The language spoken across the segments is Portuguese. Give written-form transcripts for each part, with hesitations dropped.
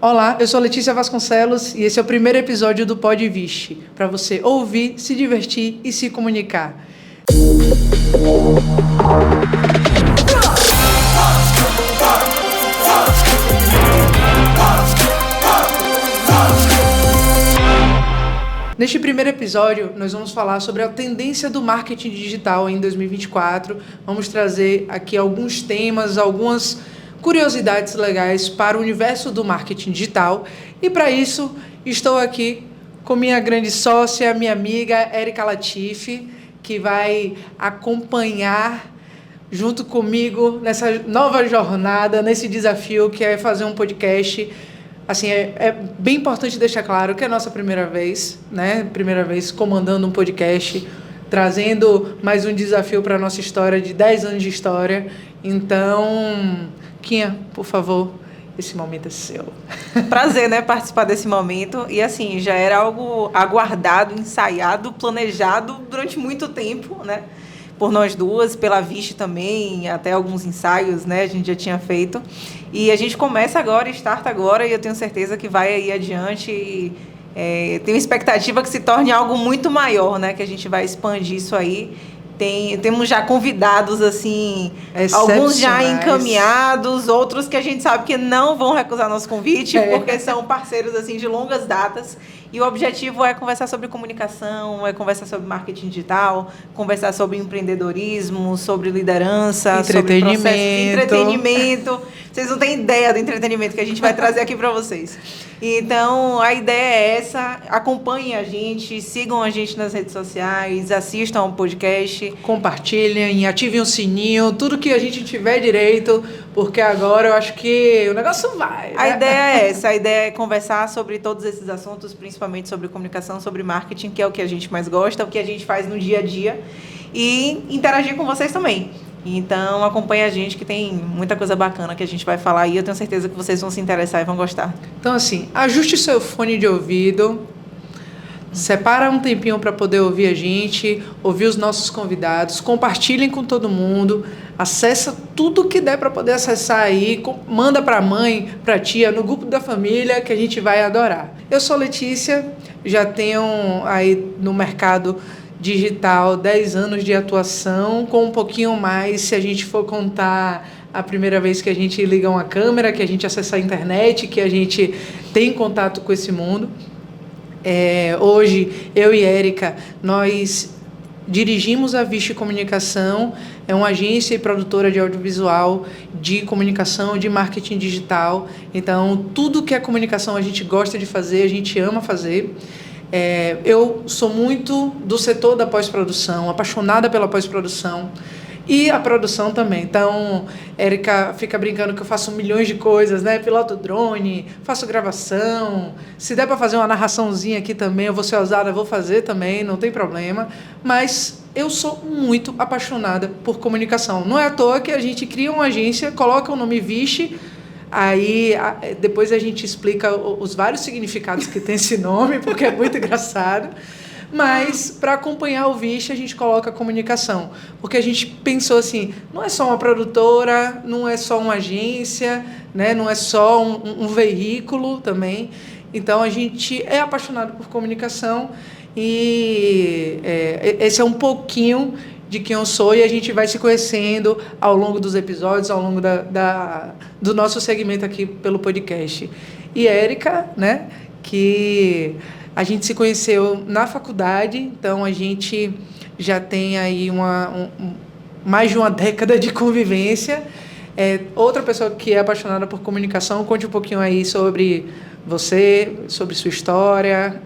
Olá, eu sou Letícia Vasconcelos e esse é o primeiro episódio do Pod Vixe, para você ouvir, se divertir e se comunicar. Neste primeiro episódio, nós vamos falar sobre a tendência do marketing digital em 2024. Vamos trazer aqui alguns temas, algumas curiosidades legais para o universo do marketing digital. E para isso, estou aqui com minha grande sócia, minha amiga Érica Latifi, que vai acompanhar junto comigo nessa nova jornada, nesse desafio que é fazer um podcast. Assim, é bem importante deixar claro que é a nossa primeira vez, né? Primeira vez comandando um podcast, trazendo mais um desafio para a nossa história de 10 anos de história. Então, Quinha, por favor, esse momento é seu. Prazer, né, participar desse momento. E assim, já era algo aguardado, ensaiado, planejado durante muito tempo, né? Por nós duas, pela Vixe também, até alguns ensaios, né, a gente já tinha feito. E a gente começa agora, starta agora, e eu tenho certeza que vai aí adiante. E, tenho expectativa que se torne algo muito maior, né, que a gente vai expandir isso aí. Temos já convidados, assim, alguns já encaminhados, outros que a gente sabe que não vão recusar nosso convite, porque são parceiros, assim, de longas datas. E o objetivo é conversar sobre comunicação, é conversar sobre marketing digital, conversar sobre empreendedorismo, sobre liderança, sobre processo de entretenimento. Vocês não têm ideia do entretenimento que a gente vai trazer aqui para vocês. Então, a ideia é essa. Acompanhem a gente, sigam a gente nas redes sociais, assistam ao podcast. Compartilhem, ativem o sininho, tudo que a gente tiver direito, porque agora eu acho que o negócio vai. Né? A ideia é essa, a ideia é conversar sobre todos esses assuntos, principalmente sobre comunicação, sobre marketing, que é o que a gente mais gosta, o que a gente faz no dia a dia, e interagir com vocês também. Então, acompanhe a gente, que tem muita coisa bacana que a gente vai falar e eu tenho certeza que vocês vão se interessar e vão gostar. Então, assim, ajuste seu fone de ouvido, separa um tempinho para poder ouvir a gente, ouvir os nossos convidados, compartilhem com todo mundo, acessa tudo que der para poder acessar aí, manda para a mãe, para a tia, no grupo da família, que a gente vai adorar. Eu sou Letícia, já tenho aí no mercado digital 10 anos de atuação, com um pouquinho mais se a gente for contar a primeira vez que a gente liga uma câmera, que a gente acessa a internet, que a gente tem contato com esse mundo. Hoje, eu e Érica, nós dirigimos a Vixe Comunicação, é uma agência e produtora de audiovisual, de comunicação, de marketing digital. Então, tudo que é comunicação a gente gosta de fazer, a gente ama fazer. Eu sou muito do setor da pós-produção, apaixonada pela pós-produção e a produção também. Então, Érica fica brincando que eu faço milhões de coisas, né? Piloto drone, faço gravação. Se der para fazer uma narraçãozinha aqui também, eu vou ser ousada, vou fazer também, não tem problema. Mas eu sou muito apaixonada por comunicação. Não é à toa que a gente cria uma agência, coloca o nome Vixe. Aí, depois a gente explica os vários significados que tem esse nome, porque é muito engraçado. Mas, para acompanhar o Vixe, a gente coloca a comunicação. Porque a gente pensou assim, não é só uma produtora, não é só uma agência, né? Não é só um veículo também. Então, a gente é apaixonado por comunicação e esse é um pouquinho de quem eu sou, e a gente vai se conhecendo ao longo dos episódios, ao longo do nosso segmento aqui pelo podcast. E Érica, né, que a gente se conheceu na faculdade, então a gente já tem aí mais de uma década de convivência. Outra pessoa que é apaixonada por comunicação, conte um pouquinho aí sobre você, sobre sua história.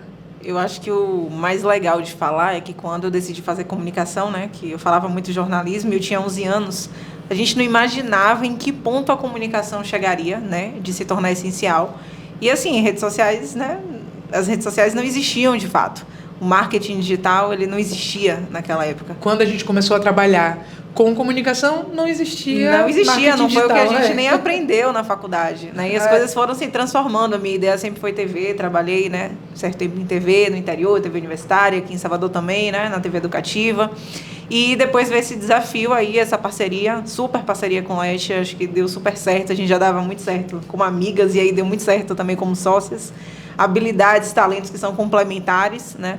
Eu acho que o mais legal de falar é que quando eu decidi fazer comunicação, né, que eu falava muito jornalismo e eu tinha 11 anos, a gente não imaginava em que ponto a comunicação chegaria, né, de se tornar essencial. E assim, redes sociais, né, as redes sociais não existiam de fato. O marketing digital, ele não existia naquela época. Quando a gente começou a trabalhar com comunicação, não existia. Não existia, não foi o que a gente nem aprendeu na faculdade, né? E as coisas foram se transformando. A minha ideia sempre foi TV, trabalhei, né, certo tempo em TV, no interior, TV universitária, aqui em Salvador também, né, na TV educativa. E depois veio esse desafio aí, essa parceria, super parceria com a Leti, acho que deu super certo, a gente já dava muito certo como amigas e aí deu muito certo também como sócias. Habilidades, talentos que são complementares, né?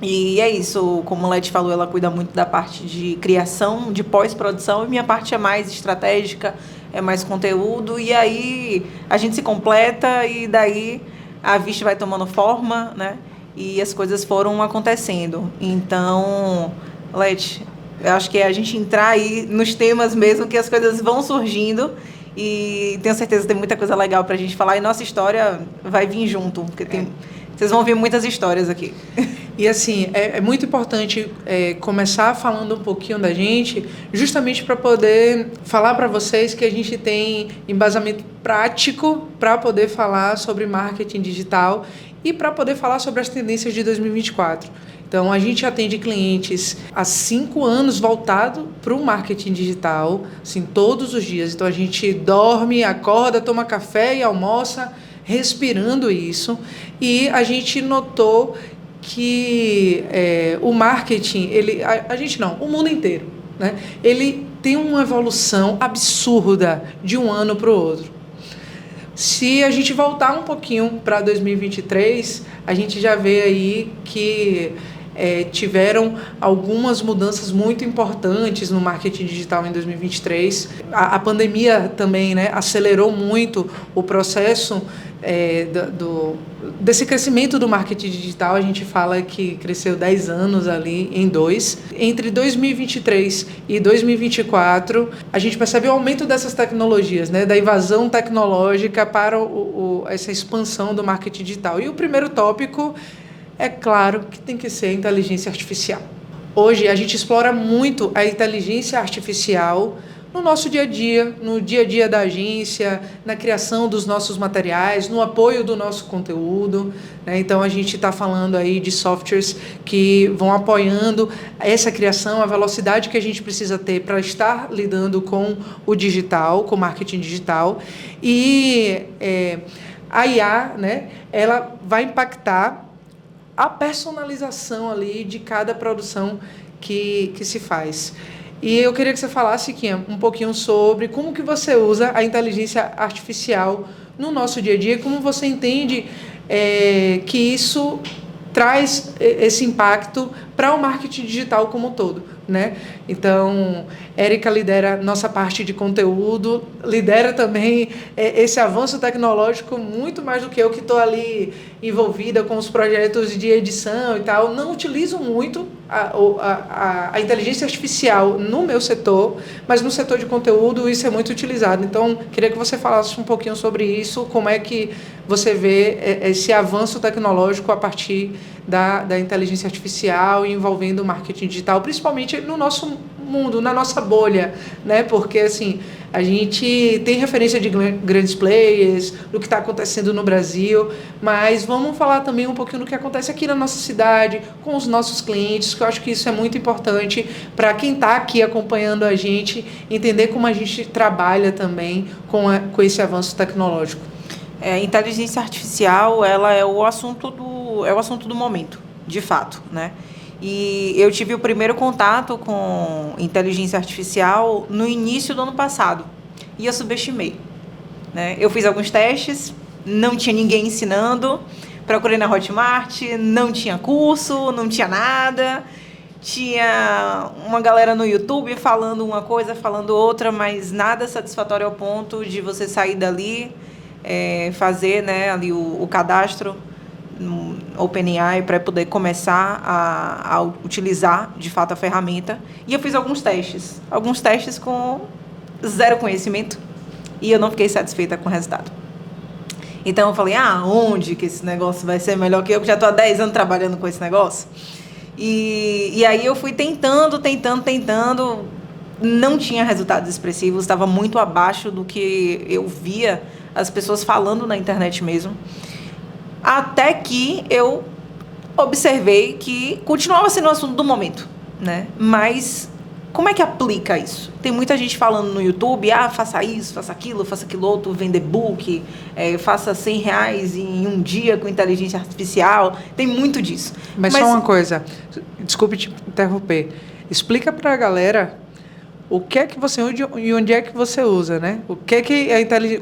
E é isso, como a Leti falou, ela cuida muito da parte de criação, de pós-produção, e minha parte é mais estratégica, é mais conteúdo, e aí a gente se completa e daí a Viste vai tomando forma, né? E as coisas foram acontecendo. Então, Leti, eu acho que é a gente entrar aí nos temas mesmo, que as coisas vão surgindo, e tenho certeza que tem muita coisa legal para a gente falar, e nossa história vai vir junto, porque vocês vão ver muitas histórias aqui. E assim, é muito importante começar falando um pouquinho da gente, justamente para poder falar para vocês que a gente tem embasamento prático para poder falar sobre marketing digital e para poder falar sobre as tendências de 2024. Então, a gente atende clientes há 5 anos voltado para o marketing digital, assim, todos os dias. Então, a gente dorme, acorda, toma café e almoça respirando isso. E a gente notou que o marketing, o mundo inteiro, né? Ele tem uma evolução absurda de um ano para o outro. Se a gente voltar um pouquinho para 2023, a gente já vê aí que tiveram algumas mudanças muito importantes no marketing digital em 2023. A pandemia também, né, acelerou muito o processo desse crescimento do marketing digital. A gente fala que cresceu 10 anos ali em 2. Entre 2023 e 2024, a gente percebe o aumento dessas tecnologias, né, da invasão tecnológica para essa expansão do marketing digital. E o primeiro tópico, é claro que tem que ser a inteligência artificial. Hoje, a gente explora muito a inteligência artificial no nosso dia a dia, no dia a dia da agência, na criação dos nossos materiais, no apoio do nosso conteúdo, né? Então, a gente está falando aí de softwares que vão apoiando essa criação, a velocidade que a gente precisa ter para estar lidando com o digital, com o marketing digital. E a IA, né, ela vai impactar a personalização ali de cada produção que se faz. E eu queria que você falasse, Kim, um pouquinho sobre como que você usa a inteligência artificial no nosso dia a dia, como você entende que isso traz esse impacto para o marketing digital como um todo, né? Então, Érica lidera nossa parte de conteúdo, lidera também esse avanço tecnológico muito mais do que eu, que estou ali envolvida com os projetos de edição e tal. Não utilizo muito a inteligência artificial no meu setor, mas no setor de conteúdo isso é muito utilizado. Então, queria que você falasse um pouquinho sobre isso, como é que você vê esse avanço tecnológico a partir da inteligência artificial e envolvendo o marketing digital, principalmente no nosso mundo, na nossa bolha, né? Porque assim, a gente tem referência de grandes players, do que está acontecendo no Brasil, mas vamos falar também um pouquinho do que acontece aqui na nossa cidade, com os nossos clientes, que eu acho que isso é muito importante para quem está aqui acompanhando a gente, entender como a gente trabalha também com esse avanço tecnológico. Inteligência artificial, ela é o assunto do momento, de fato, né? E eu tive o primeiro contato com inteligência artificial no início do ano passado. E eu subestimei, né? Eu fiz alguns testes, não tinha ninguém ensinando. Procurei na Hotmart, não tinha curso, não tinha nada. Tinha uma galera no YouTube falando uma coisa, falando outra, mas nada satisfatório ao ponto de você sair dali, fazer, né, ali o cadastro no OpenAI para poder começar a utilizar de fato a ferramenta. E eu fiz alguns testes com zero conhecimento e eu não fiquei satisfeita com o resultado. Então eu falei, onde que esse negócio vai ser melhor que eu, que já estou há 10 anos trabalhando com esse negócio? E aí eu fui tentando, não tinha resultados expressivos, estava muito abaixo do que eu via as pessoas falando na internet mesmo. Até que eu observei que continuava sendo o assunto do momento, né? Mas como é que aplica isso? Tem muita gente falando no YouTube, faça isso, faça aquilo outro, vender book, faça R$100 em um dia com inteligência artificial. Tem muito disso. Mas só uma coisa, desculpe te interromper. explica para a galera o que é que você usa e onde é que você usa, né? O que é que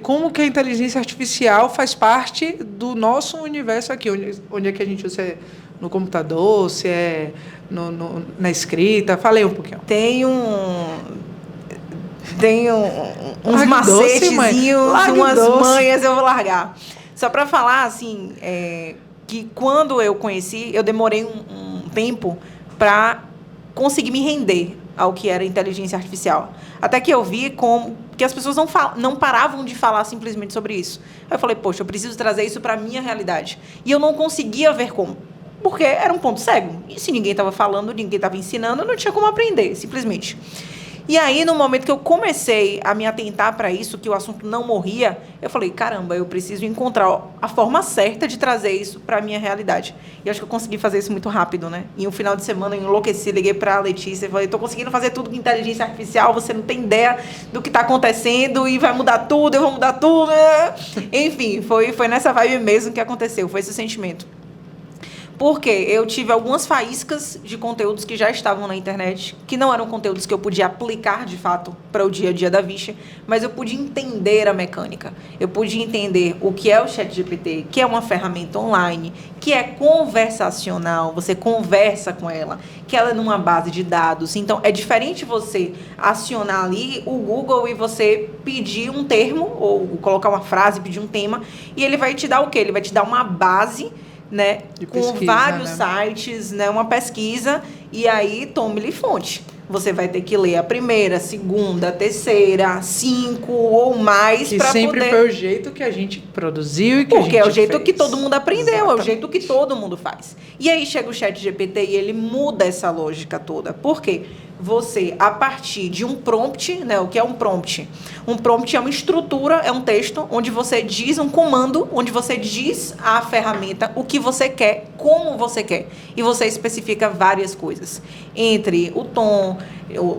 como que a inteligência artificial faz parte do nosso universo aqui, onde é que a gente usa, no computador, se é na escrita. Falei um pouquinho. Tem uns macetezinhos, umas manhas, eu vou largar. Só para falar, assim, que quando eu conheci, eu demorei um tempo para conseguir me render ao que era inteligência artificial. Até que eu vi que as pessoas não paravam de falar simplesmente sobre isso. Aí eu falei, poxa, eu preciso trazer isso para a minha realidade. E eu não conseguia ver como. Porque era um ponto cego. E se ninguém estava falando, ninguém estava ensinando, eu não tinha como aprender, simplesmente. E aí, no momento que eu comecei a me atentar para isso, que o assunto não morria, eu falei, caramba, eu preciso encontrar a forma certa de trazer isso para a minha realidade. E acho que eu consegui fazer isso muito rápido, né? Em um final de semana, eu enlouqueci, liguei para a Letícia e falei, estou conseguindo fazer tudo com inteligência artificial, você não tem ideia do que está acontecendo e vai mudar tudo, eu vou mudar tudo. Enfim, foi nessa vibe mesmo que aconteceu, foi esse sentimento. Porque eu tive algumas faíscas de conteúdos que já estavam na internet, que não eram conteúdos que eu podia aplicar, de fato, para o dia a dia da Vixe, mas eu pude entender a mecânica. Eu pude entender o que é o ChatGPT, que é uma ferramenta online, que é conversacional, você conversa com ela, que ela é numa base de dados. Então, é diferente você acionar ali o Google e você pedir um termo, ou colocar uma frase, pedir um tema, e ele vai te dar o quê? Ele vai te dar uma base, né, com vários sites, né, uma pesquisa, e aí tome-lhe fonte. Você vai ter que ler a primeira, a segunda, a terceira, 5 ou mais para poder... sempre foi o jeito que a gente produziu e que Porque a gente é o jeito fez. que todo mundo aprendeu, Exatamente. É o jeito que todo mundo faz. E aí chega o ChatGPT e ele muda essa lógica toda. Por quê? Você, a partir de um prompt, né? O que é um prompt? Um prompt é uma estrutura, é um texto onde você diz um comando, onde você diz à ferramenta o que você quer, como você quer. E você especifica várias coisas. Entre o tom,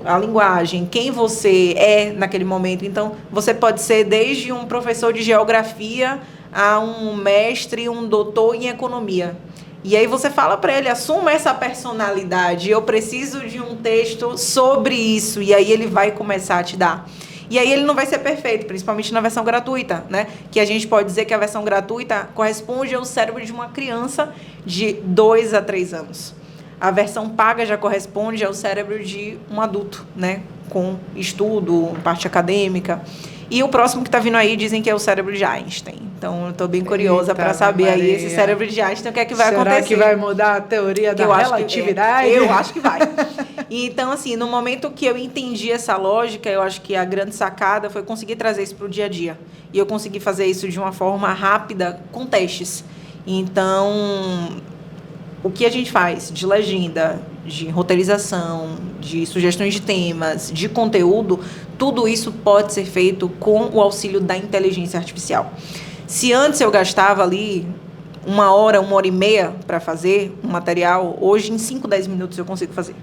a linguagem, quem você é naquele momento. Então, você pode ser desde um professor de geografia a um mestre, um doutor em economia. E aí você fala para ele, assuma essa personalidade, eu preciso de um texto sobre isso, e aí ele vai começar a te dar. E aí ele não vai ser perfeito, principalmente na versão gratuita, né? Que a gente pode dizer que a versão gratuita corresponde ao cérebro de uma criança de 2 a 3 anos. A versão paga já corresponde ao cérebro de um adulto, né? Com estudo, parte acadêmica. E o próximo que está vindo aí dizem que é o cérebro de Einstein. Então, eu estou bem curiosa para saber aí esse cérebro de Einstein, o que é que vai acontecer. Será que vai mudar a teoria da relatividade? Eu acho que vai. Então, assim, no momento que eu entendi essa lógica, eu acho que a grande sacada foi conseguir trazer isso para o dia a dia. E eu consegui fazer isso de uma forma rápida, com testes. Então, o que a gente faz de legenda, de roteirização, de sugestões de temas, de conteúdo, tudo isso pode ser feito com o auxílio da inteligência artificial. Se antes eu gastava ali 1 hora, 1h30 para fazer um material, hoje em 5, 10 minutos eu consigo fazer.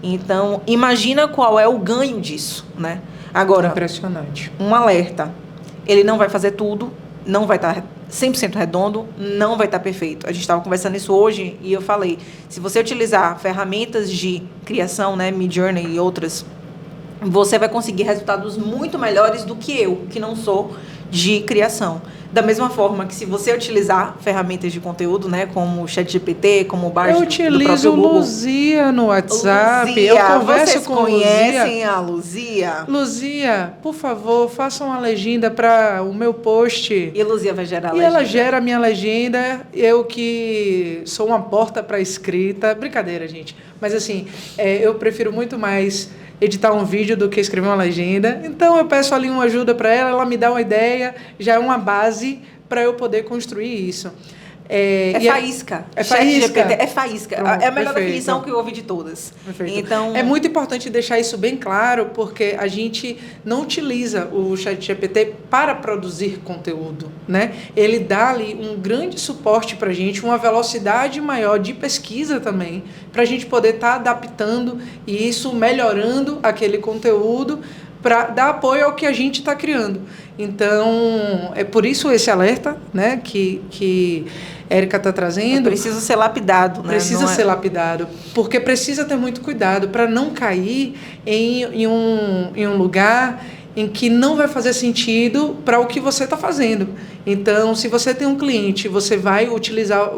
Então, imagina qual é o ganho disso, né? Agora, impressionante. Um alerta. Ele não vai fazer tudo, não vai estar 100% redondo, não vai estar perfeito. A gente estava conversando isso hoje e eu falei, se você utilizar ferramentas de criação, né, Midjourney e outras, você vai conseguir resultados muito melhores do que eu, que não sou de criação. Da mesma forma que se você utilizar ferramentas de conteúdo, né, como o ChatGPT, como o Bard do próprio Google. Eu utilizo Luzia no WhatsApp. Luzia, eu converso vocês com conhecem a Luzia? Luzia, por favor, faça uma legenda para o meu post. E Luzia vai gerar a legenda. E ela gera a minha legenda, eu que sou uma porta para escrita. Brincadeira, gente. Mas assim, eu prefiro muito mais editar um vídeo do que escrever uma legenda. Então eu peço ali uma ajuda para ela, ela me dá uma ideia, já é uma base para eu poder construir isso. Faísca. É faísca. É faísca. Pronto, é a melhor perfeito. definição que eu ouvi de todas. Perfeito. Então, é muito importante deixar isso bem claro, porque a gente não utiliza o ChatGPT para produzir conteúdo, né? Ele dá ali um grande suporte para a gente, uma velocidade maior de pesquisa também, para a gente poder estar adaptando e isso melhorando aquele conteúdo, para dar apoio ao que a gente está criando. Então, é por isso esse alerta, né, que Érica está trazendo. Precisa ser lapidado, né? Precisa ser lapidado, porque precisa ter muito cuidado para não cair em um lugar em que não vai fazer sentido para o que você está fazendo. Então, se você tem um cliente, você vai utilizar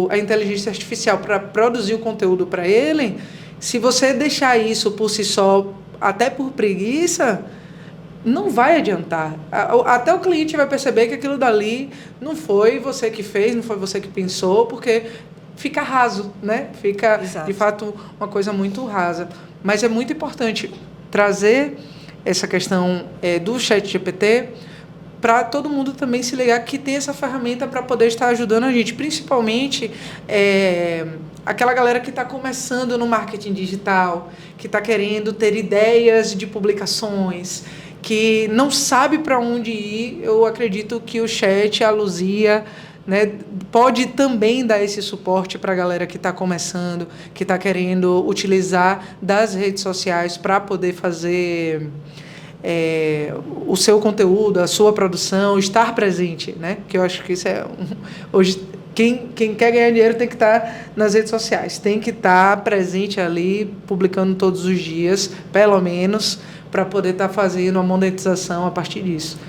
a inteligência artificial para produzir o conteúdo para ele, se você deixar isso por si só, até por preguiça, não vai adiantar. Até o cliente vai perceber que aquilo dali não foi você que fez, não foi você que pensou, porque fica raso, né? Fica, Exato. De fato, uma coisa muito rasa. Mas é muito importante trazer essa questão do ChatGPT para todo mundo também se ligar que tem essa ferramenta para poder estar ajudando a gente, principalmente aquela galera que está começando no marketing digital, que está querendo ter ideias de publicações, que não sabe para onde ir. Eu acredito que o chat, a Luzia, né, pode também dar esse suporte para a galera que está começando, que está querendo utilizar das redes sociais para poder fazer o seu conteúdo, a sua produção, estar presente, né? Que eu acho que isso hoje quem quer ganhar dinheiro tem que estar nas redes sociais, tem que estar presente ali, publicando todos os dias, pelo menos, para poder estar fazendo a monetização a partir disso.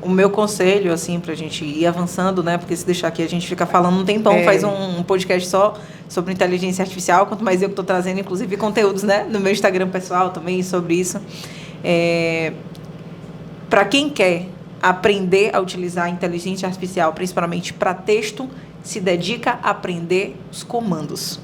O meu conselho, assim, para a gente ir avançando, né? Porque se deixar aqui a gente fica falando um tempão, faz um podcast só sobre inteligência artificial, quanto mais eu que estou trazendo, inclusive, conteúdos, né? No meu Instagram pessoal também sobre isso. Para quem quer aprender a utilizar a inteligência artificial, principalmente para texto, se dedica a aprender os comandos.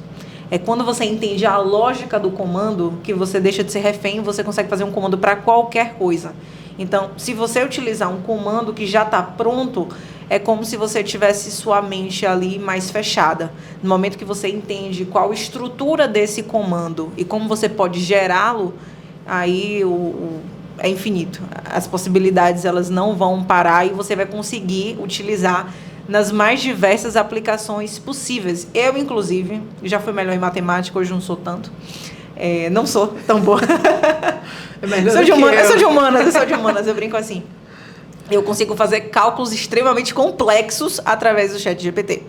É quando você entende a lógica do comando que você deixa de ser refém, você consegue fazer um comando para qualquer coisa. Então, se você utilizar um comando que já está pronto, é como se você tivesse sua mente ali mais fechada. No momento que você entende qual a estrutura desse comando e como você pode gerá-lo, aí é infinito. As possibilidades, elas não vão parar e você vai conseguir utilizar nas mais diversas aplicações possíveis. Eu, inclusive, já fui melhor em matemática, hoje não sou tanto. Não sou tão boa. Eu sou de humanas, eu brinco assim. Eu consigo fazer cálculos extremamente complexos através do ChatGPT.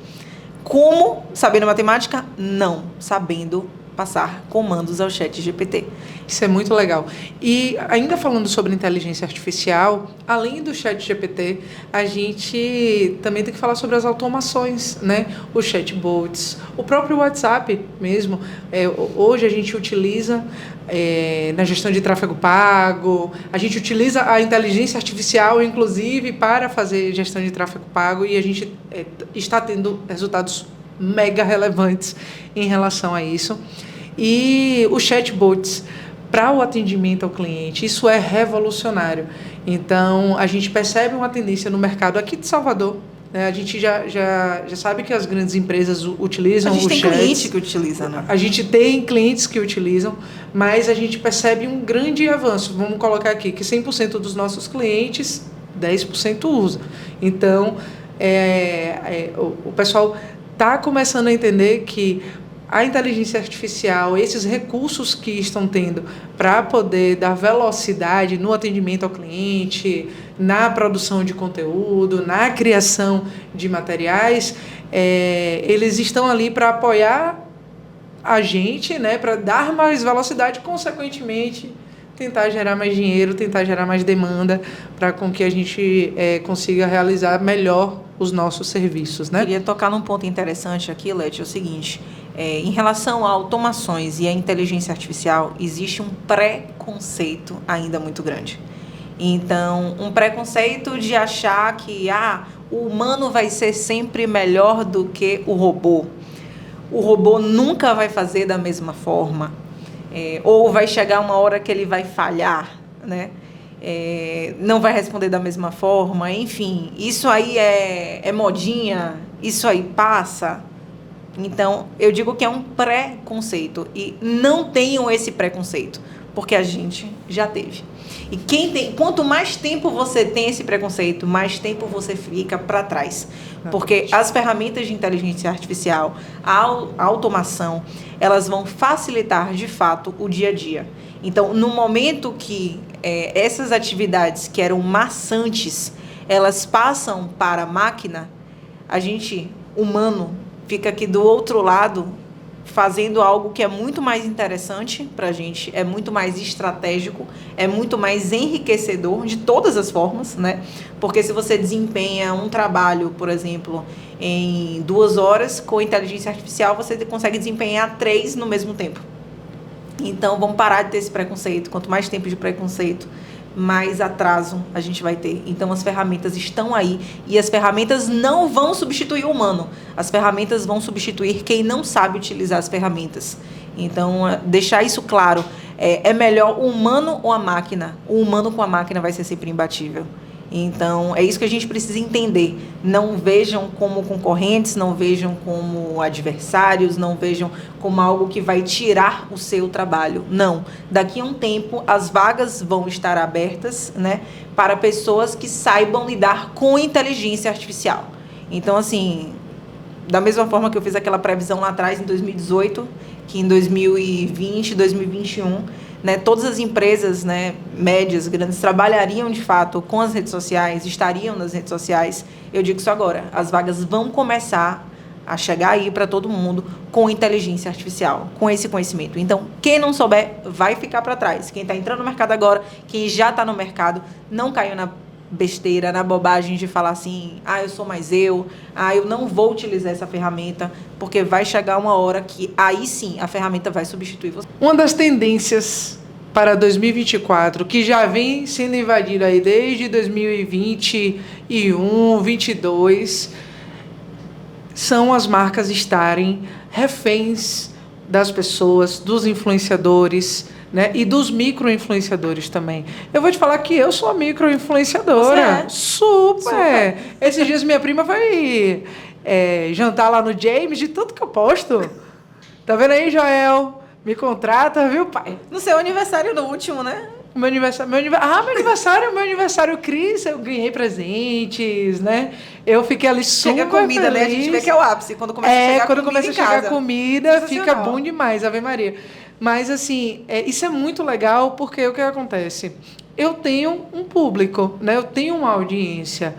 Como? Sabendo matemática? Não. Sabendo passar comandos ao ChatGPT. Isso é muito legal. E ainda falando sobre inteligência artificial, além do ChatGPT, a gente também tem que falar sobre as automações, né? Os chatbots, o próprio WhatsApp mesmo. Hoje a gente utiliza na gestão de tráfego pago, a gente utiliza a inteligência artificial, inclusive, para fazer gestão de tráfego pago, e a gente está tendo resultados mega relevantes em relação a isso. E os chatbots para o atendimento ao cliente, isso é revolucionário. Então, a gente percebe uma tendência no mercado aqui de Salvador, né? A gente já sabe que as grandes empresas utilizam os chats. A gente tem cliente que utiliza, né? A gente tem clientes que utilizam, mas a gente percebe um grande avanço. Vamos colocar aqui que 100% dos nossos clientes, 10% usa. Então, o pessoal está começando a entender que a inteligência artificial, esses recursos que estão tendo para poder dar velocidade no atendimento ao cliente, na produção de conteúdo, na criação de materiais, eles estão ali para apoiar a gente, né, para dar mais velocidade, consequentemente, tentar gerar mais dinheiro, tentar gerar mais demanda, para com que a gente consiga realizar melhor os nossos serviços, né? Queria tocar num ponto interessante aqui, Leti, é o seguinte: em relação a automações e a inteligência artificial, existe um preconceito ainda muito grande. Então, um preconceito de achar que o humano vai ser sempre melhor do que o robô. O robô nunca vai fazer da mesma forma. Ou vai chegar uma hora que ele vai falhar, né? Não vai responder da mesma forma, enfim, isso aí é modinha, isso aí passa. Então, eu digo que é um preconceito, e não tenham esse preconceito, Porque a gente já teve. E quanto mais tempo você tem esse preconceito, mais tempo você fica para trás. Porque as ferramentas de inteligência artificial, a automação, elas vão facilitar, de fato, o dia a dia. Então, no momento que essas atividades que eram maçantes, elas passam para a máquina, a gente, humano, fica aqui do outro lado, fazendo algo que é muito mais interessante para a gente, é muito mais estratégico, é muito mais enriquecedor de todas as formas, né? Porque se você desempenha um trabalho, por exemplo, em 2 horas, com inteligência artificial você consegue desempenhar 3 no mesmo tempo. Então, vamos parar de ter esse preconceito. Quanto mais tempo de preconceito, mais atraso a gente vai ter. Então, as ferramentas estão aí e as ferramentas não vão substituir o humano. As ferramentas vão substituir quem não sabe utilizar as ferramentas. Então, deixar isso claro. É melhor o humano ou a máquina? O humano com a máquina vai ser sempre imbatível. Então, é isso que a gente precisa entender. Não vejam como concorrentes, não vejam como adversários, não vejam como algo que vai tirar o seu trabalho. Não. Daqui a um tempo, as vagas vão estar abertas, né, para pessoas que saibam lidar com inteligência artificial. Então, assim, da mesma forma que eu fiz aquela previsão lá atrás, em 2018, que em 2020, 2021... né, todas as empresas, né, médias, grandes, trabalhariam de fato com as redes sociais, estariam nas redes sociais. Eu digo isso agora, as vagas vão começar a chegar aí para todo mundo com inteligência artificial, com esse conhecimento. Então, quem não souber, vai ficar para trás. Quem está entrando no mercado agora, quem já está no mercado, não caiu na besteira, na bobagem de falar assim, eu sou mais eu não vou utilizar essa ferramenta, porque vai chegar uma hora que aí sim a ferramenta vai substituir você. Uma das tendências para 2024, que já vem sendo invadida aí desde 2021, 2022, são as marcas estarem reféns das pessoas, dos influenciadores, né? E dos micro-influenciadores também. Eu vou te falar que eu sou uma micro-influenciadora. Super! Esses dias minha prima foi jantar lá no James, de tudo que eu posto. Tá vendo aí, Joel? Me contrata, viu, pai? No seu aniversário no último, né? Meu aniversário, Cris, eu ganhei presentes, né? Eu fiquei ali super Chega comida, feliz. Né? A gente vê que é o ápice. Quando começa a chegar quando comida começa a chegar comida, fica bom demais, Ave Maria. Mas, assim, isso é muito legal porque o que acontece? Eu tenho um público, né? Eu tenho uma audiência.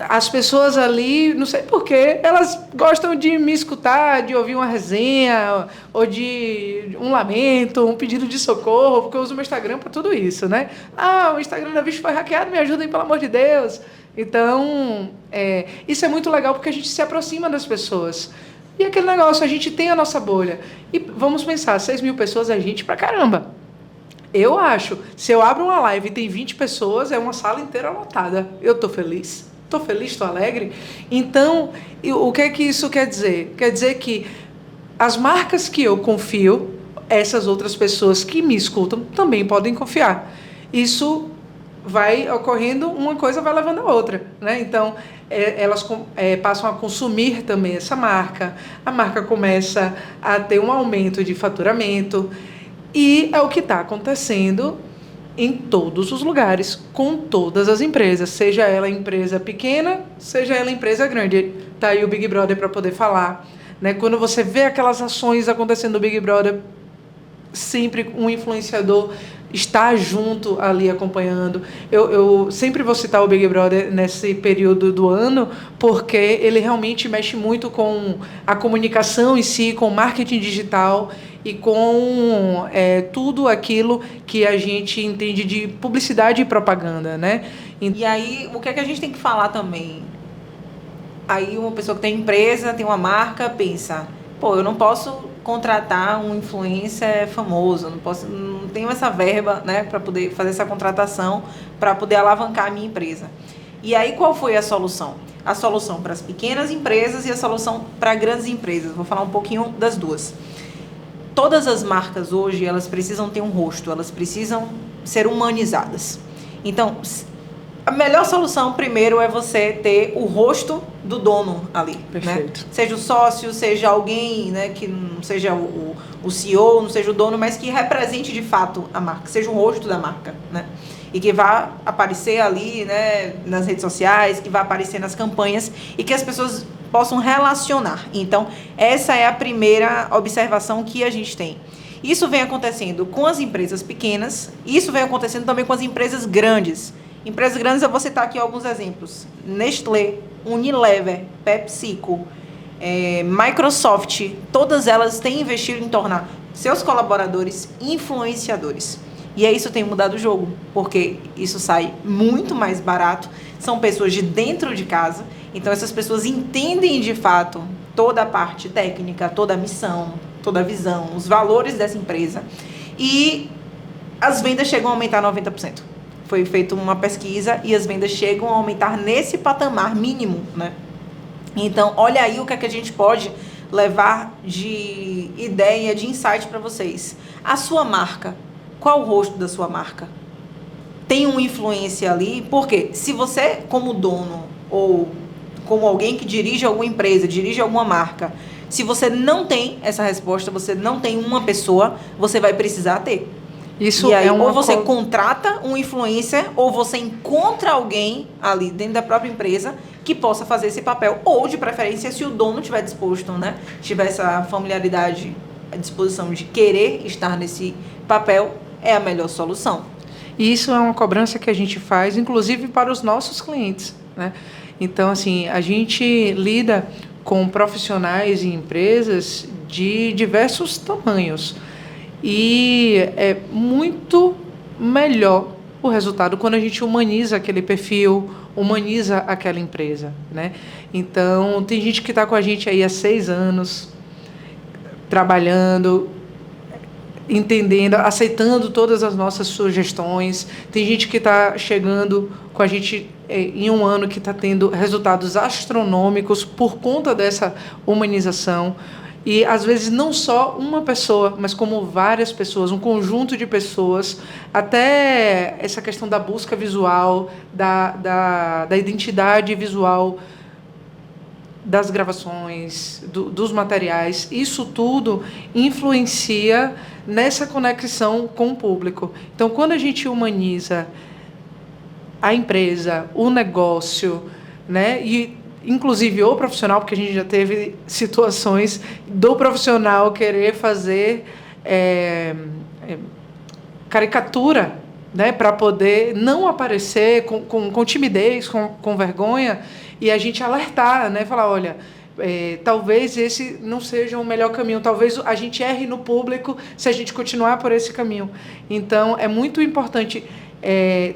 As pessoas ali, não sei porquê, elas gostam de me escutar, de ouvir uma resenha, ou de um lamento, um pedido de socorro, porque eu uso o meu Instagram para tudo isso, né? O Instagram da Vixe foi hackeado, me ajudem, pelo amor de Deus. Então, isso é muito legal porque a gente se aproxima das pessoas. E aquele negócio, a gente tem a nossa bolha. E vamos pensar, 6 mil pessoas é gente pra caramba. Eu acho, se eu abro uma live e tem 20 pessoas, é uma sala inteira lotada. Eu tô feliz, tô alegre. Então, o que é que isso quer dizer? Quer dizer que as marcas que eu confio, essas outras pessoas que me escutam também podem confiar. Isso vai ocorrendo, uma coisa vai levando a outra, né? Então, elas passam a consumir também essa marca, a marca começa a ter um aumento de faturamento, e é o que está acontecendo em todos os lugares, com todas as empresas, seja ela empresa pequena, seja ela empresa grande. Está aí o Big Brother para poder falar, né? Quando você vê aquelas ações acontecendo no Big Brother, sempre um influenciador está junto ali acompanhando. Eu sempre vou citar o Big Brother nesse período do ano, porque ele realmente mexe muito com a comunicação em si, com o marketing digital e com tudo aquilo que a gente entende de publicidade e propaganda, né? E aí, o que é que a gente tem que falar também? Aí uma pessoa que tem empresa, tem uma marca, pensa, eu não posso contratar um influencer famoso, não tenho essa verba, né, para poder fazer essa contratação, para poder alavancar a minha empresa. E aí, qual foi a solução? A solução para as pequenas empresas e a solução para grandes empresas. Vou falar um pouquinho das duas. Todas as marcas hoje, elas precisam ter um rosto, elas precisam ser humanizadas. Então, A melhor solução, primeiro, é você ter o rosto do dono ali. Perfeito. Né? Seja o sócio, seja alguém, né, que não seja o CEO, não seja o dono, mas que represente de fato a marca, seja o rosto da marca, né? E que vá aparecer ali, né, nas redes sociais, que vá aparecer nas campanhas e que as pessoas possam relacionar. Então, essa é a primeira observação que a gente tem. Isso vem acontecendo com as empresas pequenas, isso vem acontecendo também com as empresas grandes. Empresas grandes, eu vou citar aqui alguns exemplos. Nestlé, Unilever, PepsiCo, Microsoft, todas elas têm investido em tornar seus colaboradores influenciadores. E aí isso tem mudado o jogo, porque isso sai muito mais barato, são pessoas de dentro de casa, então essas pessoas entendem de fato toda a parte técnica, toda a missão, toda a visão, os valores dessa empresa, e as vendas chegam a aumentar 90%. Foi feita uma pesquisa e as vendas chegam a aumentar nesse patamar mínimo, né? Então, olha aí o que é que a gente pode levar de ideia, de insight para vocês. A sua marca, qual o rosto da sua marca? Tem uma influência ali? Porque se você, como dono ou como alguém que dirige alguma empresa, dirige alguma marca, se você não tem essa resposta, você não tem uma pessoa, você vai precisar ter. Isso e aí, é uma ou você contrata um influencer, ou você encontra alguém ali dentro da própria empresa que possa fazer esse papel. Ou, de preferência, se o dono estiver disposto, né, tiver essa familiaridade, a disposição de querer estar nesse papel, é a melhor solução. E isso é uma cobrança que a gente faz, inclusive, para os nossos clientes, né? Então, assim, a gente lida com profissionais e empresas de diversos tamanhos. E é muito melhor o resultado quando a gente humaniza aquele perfil, humaniza aquela empresa, né? Então, tem gente que está com a gente aí há 6 anos, trabalhando, entendendo, aceitando todas as nossas sugestões. Tem gente que está chegando com a gente em um ano que está tendo resultados astronômicos por conta dessa humanização. E, às vezes, não só uma pessoa, mas como várias pessoas, um conjunto de pessoas, até essa questão da busca visual, da identidade visual, das gravações, dos materiais, isso tudo influencia nessa conexão com o público. Então, quando a gente humaniza a empresa, o negócio, né, e inclusive o profissional, porque a gente já teve situações do profissional querer fazer caricatura, né, para poder não aparecer com timidez, com vergonha, e a gente alertar, né, falar, olha, talvez esse não seja o melhor caminho, talvez a gente erre no público se a gente continuar por esse caminho. Então, é muito importante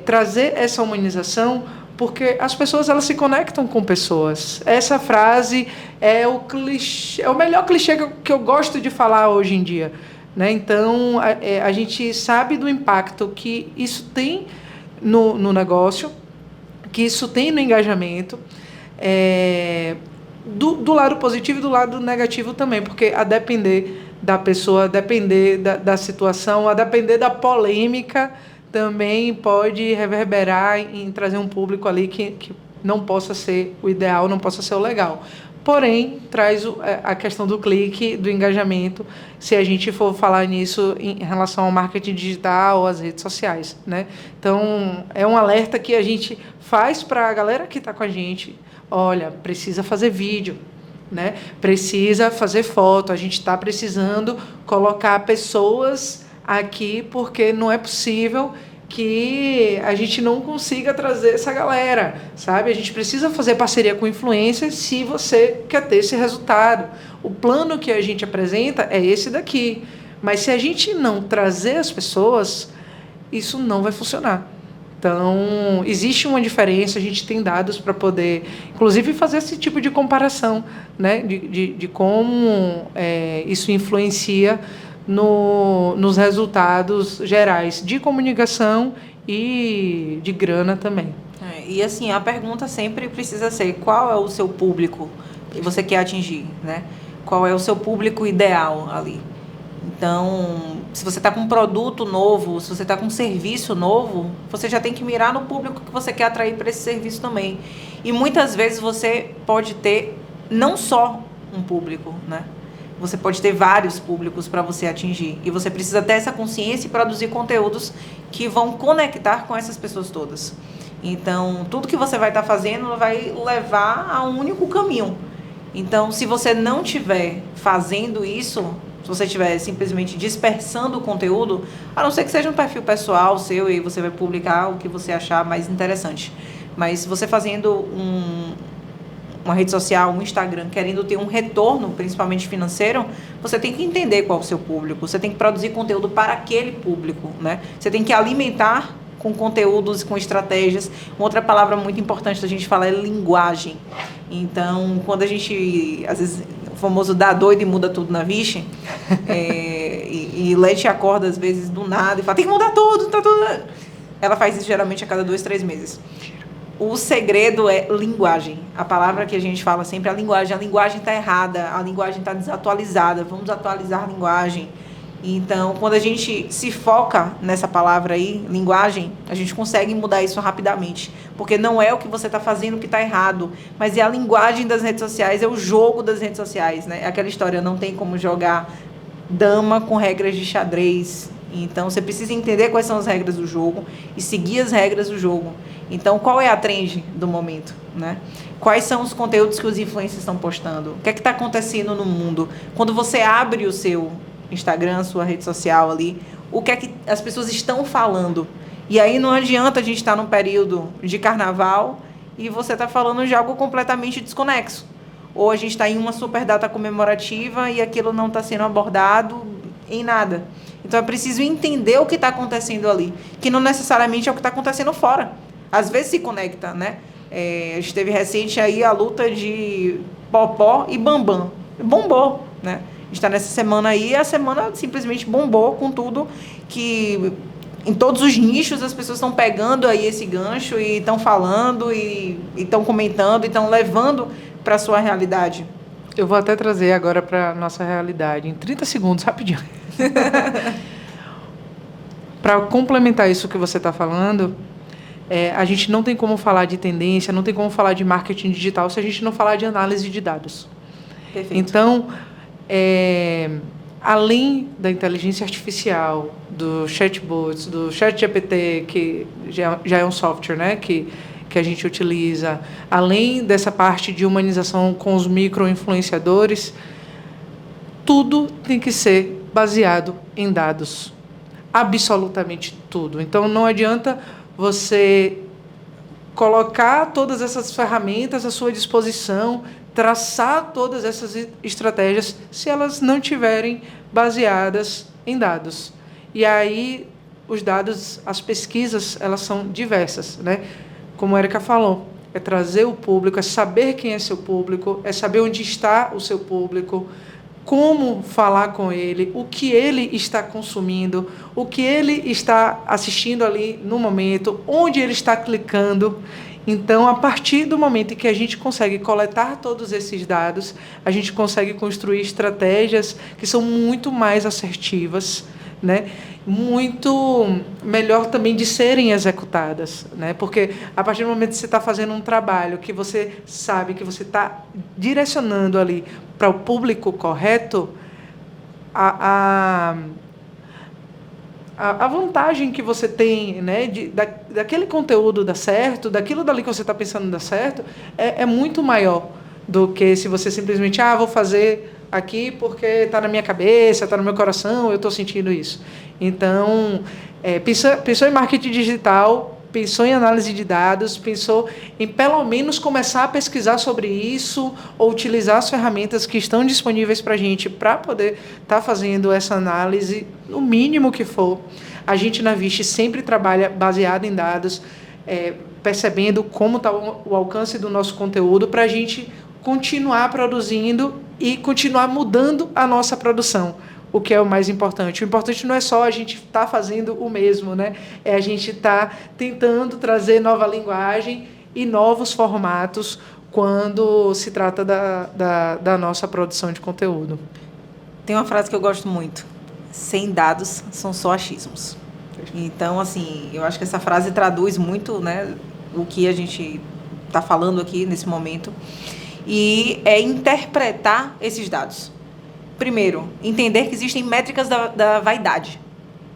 trazer essa humanização, porque as pessoas, elas se conectam com pessoas. Essa frase é o clichê, é o melhor clichê que eu gosto de falar hoje em dia, né? Então, a gente sabe do impacto que isso tem no negócio, que isso tem no engajamento, do lado positivo e do lado negativo também, porque a depender da pessoa, a depender da situação, a depender da polêmica, também pode reverberar em trazer um público ali que não possa ser o ideal, não possa ser o legal. Porém, traz a questão do clique, do engajamento, se a gente for falar nisso em relação ao marketing digital, às redes sociais, né? Então, é um alerta que a gente faz para a galera que está com a gente. Olha, precisa fazer vídeo, né? Precisa fazer foto, a gente está precisando colocar pessoas aqui, porque não é possível que a gente não consiga trazer essa galera, sabe? A gente precisa fazer parceria com influencers se você quer ter esse resultado. O plano que a gente apresenta é esse daqui, mas se a gente não trazer as pessoas, isso não vai funcionar. Então, existe uma diferença, a gente tem dados para poder, inclusive, fazer esse tipo de comparação, né? De como isso influencia nos resultados gerais de comunicação e de grana também. E assim, a pergunta sempre precisa ser: qual é o seu público que você quer atingir, né? Qual é o seu público ideal ali? Então, se você está com um produto novo, se você está com um serviço novo, você já tem que mirar no público que você quer atrair para esse serviço também. E muitas vezes você pode ter não só um público, né? Você pode ter vários públicos para você atingir. E você precisa ter essa consciência e produzir conteúdos que vão conectar com essas pessoas todas. Então, tudo que você vai estar fazendo vai levar a um único caminho. Então, se você não estiver fazendo isso, se você estiver simplesmente dispersando o conteúdo, a não ser que seja um perfil pessoal seu e você vai publicar o que você achar mais interessante. Mas se você fazendo uma rede social, um Instagram, querendo ter um retorno, principalmente financeiro, você tem que entender qual é o seu público. Você tem que produzir conteúdo para aquele público, né? Você tem que alimentar com conteúdos, com estratégias. Uma outra palavra muito importante da gente falar é linguagem. Então, quando a gente, às vezes, o famoso dá doido e muda tudo na Vichy, e Leti acorda, às vezes, do nada e fala, tem que mudar tudo, tá tudo... Ela faz isso geralmente a cada 2, 3 meses. O segredo é linguagem. A palavra que a gente fala sempre é a linguagem. A linguagem está errada, a linguagem está desatualizada. Vamos atualizar a linguagem. Então, quando a gente se foca nessa palavra aí, linguagem, a gente consegue mudar isso rapidamente. Porque não é o que você está fazendo que está errado, mas é a linguagem das redes sociais, é o jogo das redes sociais, né? É aquela história, não tem como jogar dama com regras de xadrez. Então, você precisa entender quais são as regras do jogo e seguir as regras do jogo. Então, qual é a trend do momento, né? Quais são os conteúdos que os influencers estão postando? O que é que está acontecendo no mundo? Quando você abre o seu Instagram, sua rede social ali, o que é que as pessoas estão falando? E aí não adianta a gente estar num período de carnaval e você está falando de algo completamente desconexo. Ou a gente está em uma super data comemorativa e aquilo não está sendo abordado em nada. Então é preciso entender o que está acontecendo ali, que não necessariamente é o que está acontecendo fora. Às vezes se conecta, né? A gente teve recente aí a luta de Popó e Bambam. Bombou, né? A gente está nessa semana aí e a semana simplesmente bombou com tudo que... Em todos os nichos as pessoas estão pegando aí esse gancho e estão falando e estão comentando e estão levando para a sua realidade. Eu vou até trazer agora para a nossa realidade, em 30 segundos, rapidinho. Para complementar isso que você está falando, a gente não tem como falar de tendência, não tem como falar de marketing digital se a gente não falar de análise de dados. Perfeito. Então, além da inteligência artificial, do chatbots, do ChatGPT, que já é um software, né, que a gente utiliza, além dessa parte de humanização com os micro-influenciadores, tudo tem que ser baseado em dados. Absolutamente tudo. Então, não adianta você colocar todas essas ferramentas à sua disposição, traçar todas essas estratégias, se elas não estiverem baseadas em dados. E aí, os dados, as pesquisas, elas são diversas, né? Como a Érica falou, é trazer o público, é saber quem é seu público, é saber onde está o seu público, como falar com ele, o que ele está consumindo, o que ele está assistindo ali no momento, onde ele está clicando. Então, a partir do momento em que a gente consegue coletar todos esses dados, a gente consegue construir estratégias que são muito mais assertivas, né? Muito melhor também de serem executadas, né? Porque a partir do momento que você está fazendo um trabalho que você sabe que você está direcionando ali para o público correto, a vantagem que você tem, né, daquele conteúdo dar certo, daquilo dali que você está pensando dar certo, é muito maior do que se você simplesmente, vou fazer aqui porque está na minha cabeça, está no meu coração, eu estou sentindo isso. Então, pensou em marketing digital, pensou em análise de dados, pensou em pelo menos começar a pesquisar sobre isso ou utilizar as ferramentas que estão disponíveis para a gente para poder estar fazendo essa análise, no mínimo que for. A gente na Vichy sempre trabalha baseado em dados, percebendo como está o alcance do nosso conteúdo para a gente continuar produzindo e continuar mudando a nossa produção, o que é o mais importante. O importante não é só a gente estar fazendo o mesmo, né? É a gente estar tentando trazer nova linguagem e novos formatos quando se trata da nossa produção de conteúdo. Tem uma frase que eu gosto muito. sem dados são só achismos. Então, assim, eu acho que essa frase traduz muito, né, o que a gente está falando aqui nesse momento. E é interpretar esses dados. Primeiro, entender que existem métricas da vaidade.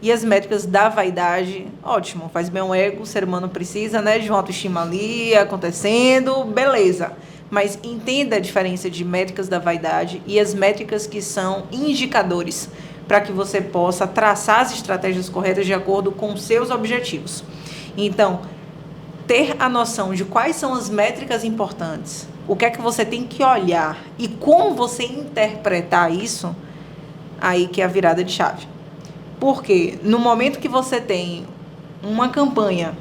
E as métricas da vaidade, ótimo, faz bem um ego, o ser humano precisa, né, de uma autoestima ali acontecendo, beleza. Mas entenda a diferença de métricas da vaidade e as métricas que são indicadores para que você possa traçar as estratégias corretas de acordo com seus objetivos. Então, ter a noção de quais são as métricas importantes, o que é que você tem que olhar e como você interpretar isso, aí que é a virada de chave. Porque no momento que você tem uma campanha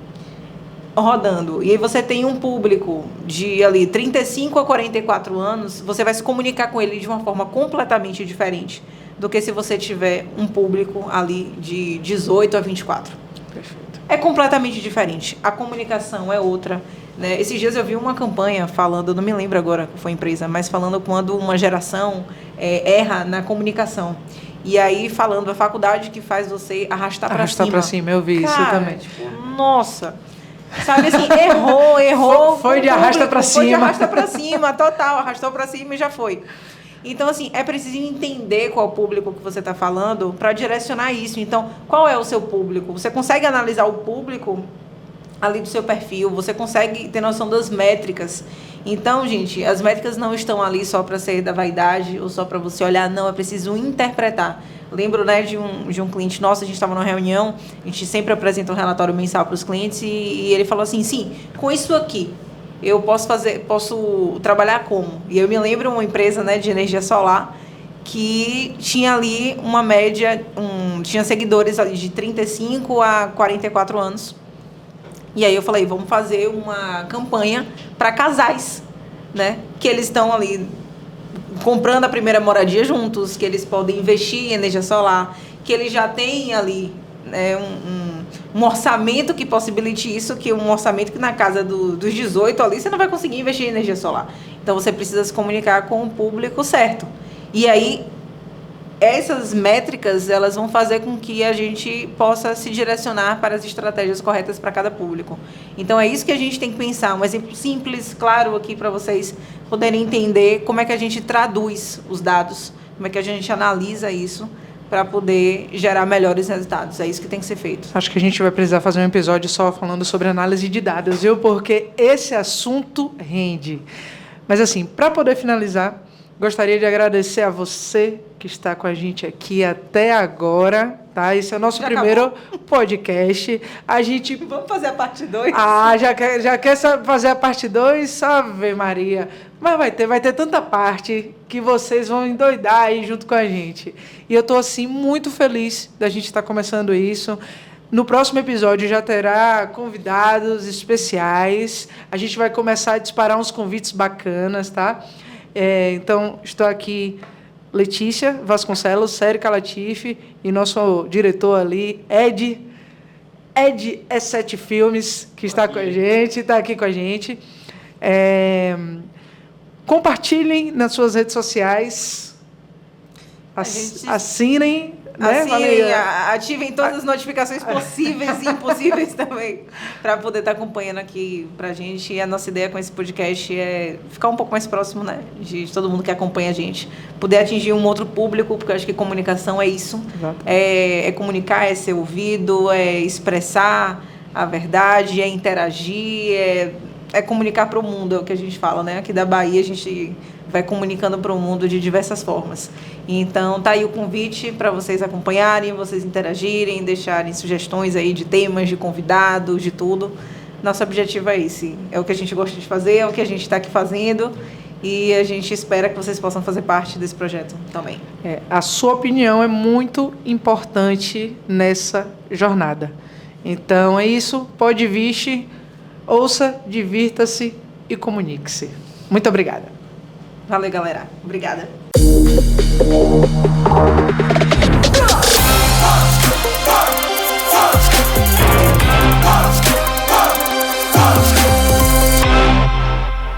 rodando e aí você tem um público de ali 35 a 44 anos, você vai se comunicar com ele de uma forma completamente diferente do que se você tiver um público ali de 18 a 24. Perfeito. É completamente diferente. A comunicação é outra, né? Esses dias eu vi uma campanha falando, não me lembro agora qual foi a empresa, mas falando quando uma geração erra na comunicação. E aí falando a faculdade que faz você arrastar para cima. Arrastar para cima, eu vi. Cara, isso também. Tipo, nossa... Sabe assim, errou. Foi de arrasta para cima. Foi de arrasta para cima, total. Arrastou para cima e já foi. Então, assim, é preciso entender qual é o público que você está falando para direcionar isso. Então, qual é o seu público? Você consegue analisar o público ali do seu perfil? Você consegue ter noção das métricas? Então, gente, as métricas não estão ali só para ser da vaidade ou só para você olhar. Não, é preciso interpretar. Lembro, né, de um cliente nosso, a gente estava numa reunião, a gente sempre apresenta um relatório mensal para os clientes e ele falou assim, sim, com isso aqui, eu posso trabalhar como? E eu me lembro uma empresa, né, de energia solar que tinha ali uma média, tinha seguidores ali de 35 a 44 anos. E aí eu falei, vamos fazer uma campanha para casais, né, que eles estão ali comprando a primeira moradia juntos, que eles podem investir em energia solar, que eles já têm ali, né, um orçamento que possibilite isso, que um orçamento que na casa dos 18 ali você não vai conseguir investir em energia solar. Então você precisa se comunicar com o público certo. E aí essas métricas, elas vão fazer com que a gente possa se direcionar para as estratégias corretas para cada público. Então, é isso que a gente tem que pensar. Um exemplo simples, claro, aqui para vocês poderem entender como é que a gente traduz os dados, como é que a gente analisa isso para poder gerar melhores resultados. É isso que tem que ser feito. Acho que a gente vai precisar fazer um episódio só falando sobre análise de dados, viu? Porque esse assunto rende. Mas, assim, para poder finalizar, gostaria de agradecer a você que está com a gente aqui até agora, tá? Esse é o nosso primeiro podcast. A gente... Vamos fazer a parte 2? Já quer fazer a parte 2? Ave Maria. Mas vai ter tanta parte que vocês vão endoidar aí junto com a gente. E eu estou, assim, muito feliz da gente estar começando isso. No próximo episódio já terá convidados especiais. A gente vai começar a disparar uns convites bacanas, tá? Então, estou aqui, Letícia Vasconcelos, Sérica Latifi, e nosso diretor ali, Ed S7 Filmes, que está com a gente, está aqui com a gente. Compartilhem nas suas redes sociais, assinem, né? Assinem, ativem todas as notificações possíveis e impossíveis também, para poder estar acompanhando aqui pra gente. E a nossa ideia com esse podcast é ficar um pouco mais próximo, né, de todo mundo que acompanha a gente, poder atingir um outro público, porque eu acho que comunicação é isso. É comunicar, é ser ouvido, é expressar a verdade, é interagir, é comunicar para o mundo, é o que a gente fala, né? Aqui da Bahia a gente vai comunicando para o mundo de diversas formas. Então, tá aí o convite para vocês acompanharem, vocês interagirem, deixarem sugestões aí de temas, de convidados, de tudo. Nosso objetivo é esse. É o que a gente gosta de fazer, é o que a gente está aqui fazendo e a gente espera que vocês possam fazer parte desse projeto também. A sua opinião é muito importante nessa jornada. Então, é isso. Pode vir, ouça, divirta-se e comunique-se. Muito obrigada. Valeu, galera. Obrigada.